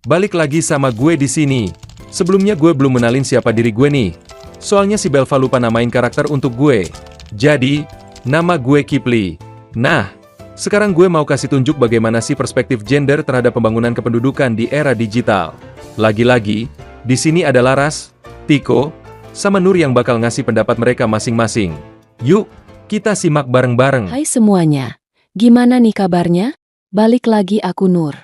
balik lagi sama gue di sini. Sebelumnya gue belum menalin siapa diri gue nih. Soalnya si Belva lupa namain karakter untuk gue. Jadi, nama gue Kipli. Nah, sekarang gue mau kasih tunjuk bagaimana sih perspektif gender terhadap pembangunan kependudukan di era digital. Lagi-lagi, di sini ada Laras, Tiko, sama Nur yang bakal ngasih pendapat mereka masing-masing. Yuk, kita simak bareng-bareng. Hai semuanya, gimana nih kabarnya? Balik lagi aku Nur.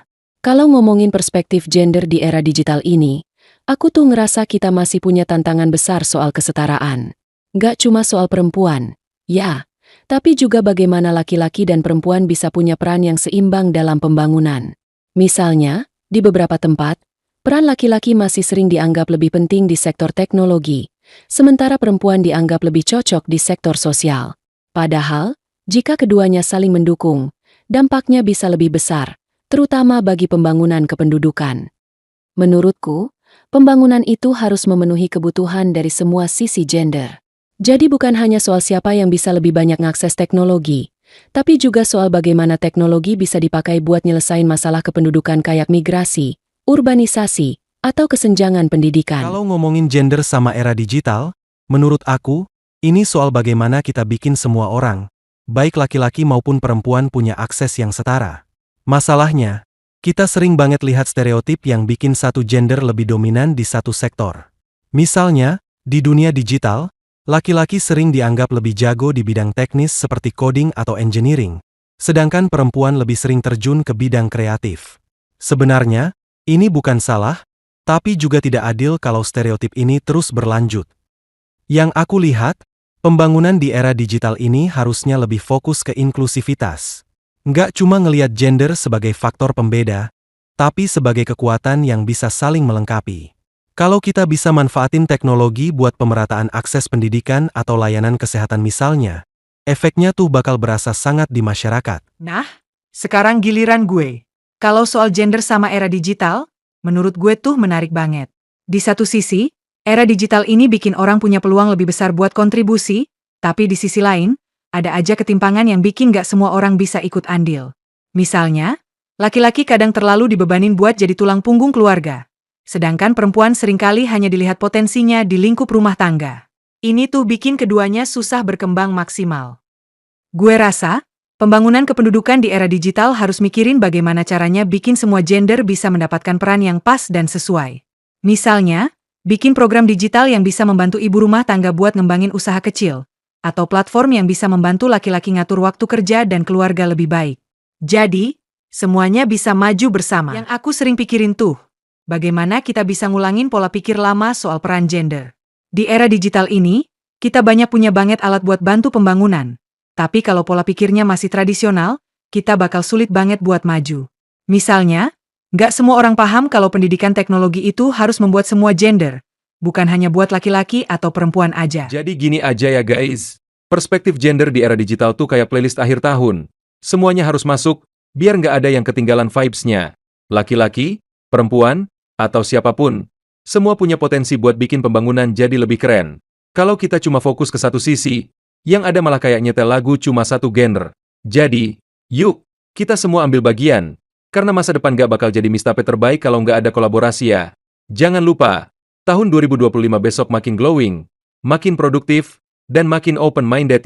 Kalau ngomongin perspektif gender di era digital ini, aku tuh ngerasa kita masih punya tantangan besar soal kesetaraan. Nggak cuma soal perempuan, ya, tapi juga bagaimana laki-laki dan perempuan bisa punya peran yang seimbang dalam pembangunan. Misalnya, di beberapa tempat, peran laki-laki masih sering dianggap lebih penting di sektor teknologi, sementara perempuan dianggap lebih cocok di sektor sosial. Padahal, jika keduanya saling mendukung, dampaknya bisa lebih besar, terutama bagi pembangunan kependudukan. Menurutku, pembangunan itu harus memenuhi kebutuhan dari semua sisi gender. Jadi bukan hanya soal siapa yang bisa lebih banyak mengakses teknologi, tapi juga soal bagaimana teknologi bisa dipakai buat nyelesain masalah kependudukan kayak migrasi, urbanisasi, atau kesenjangan pendidikan. Kalau ngomongin gender sama era digital, menurut aku, ini soal bagaimana kita bikin semua orang, baik laki-laki maupun perempuan punya akses yang setara. Masalahnya, kita sering banget lihat stereotip yang bikin satu gender lebih dominan di satu sektor. Misalnya, di dunia digital, laki-laki sering dianggap lebih jago di bidang teknis seperti coding atau engineering, sedangkan perempuan lebih sering terjun ke bidang kreatif. Sebenarnya, ini bukan salah, tapi juga tidak adil kalau stereotip ini terus berlanjut. Yang aku lihat, pembangunan di era digital ini harusnya lebih fokus ke inklusivitas. Nggak cuma ngelihat gender sebagai faktor pembeda, tapi sebagai kekuatan yang bisa saling melengkapi. Kalau kita bisa manfaatin teknologi buat pemerataan akses pendidikan atau layanan kesehatan misalnya, efeknya tuh bakal berasa sangat di masyarakat. Nah, sekarang giliran gue. Kalau soal gender sama era digital, menurut gue tuh menarik banget. Di satu sisi, era digital ini bikin orang punya peluang lebih besar buat kontribusi, tapi di sisi lain, ada aja ketimpangan yang bikin gak semua orang bisa ikut andil. Misalnya, laki-laki kadang terlalu dibebanin buat jadi tulang punggung keluarga. Sedangkan perempuan seringkali hanya dilihat potensinya di lingkup rumah tangga. Ini tuh bikin keduanya susah berkembang maksimal. Gue rasa, pembangunan kependudukan di era digital harus mikirin bagaimana caranya bikin semua gender bisa mendapatkan peran yang pas dan sesuai. Misalnya, bikin program digital yang bisa membantu ibu rumah tangga buat ngembangin usaha kecil, atau platform yang bisa membantu laki-laki ngatur waktu kerja dan keluarga lebih baik. Jadi, semuanya bisa maju bersama. Yang aku sering pikirin tuh, bagaimana kita bisa ngulangin pola pikir lama soal peran gender. Di era digital ini, kita banyak punya banget alat buat bantu pembangunan. Tapi kalau pola pikirnya masih tradisional, kita bakal sulit banget buat maju. Misalnya, nggak semua orang paham kalau pendidikan teknologi itu harus membuat semua gender, bukan hanya buat laki-laki atau perempuan aja. Jadi gini aja ya guys, perspektif gender di era digital tuh kayak playlist akhir tahun. Semuanya harus masuk, biar nggak ada yang ketinggalan vibes-nya. Laki-laki, perempuan, atau siapapun, semua punya potensi buat bikin pembangunan jadi lebih keren. Kalau kita cuma fokus ke satu sisi, yang ada malah kayak nyetel lagu cuma satu genre. Jadi, yuk, kita semua ambil bagian, karena masa depan nggak bakal jadi mistape terbaik kalau nggak ada kolaborasi ya. Jangan lupa, tahun 2025 besok makin glowing, makin produktif, dan makin open-minded.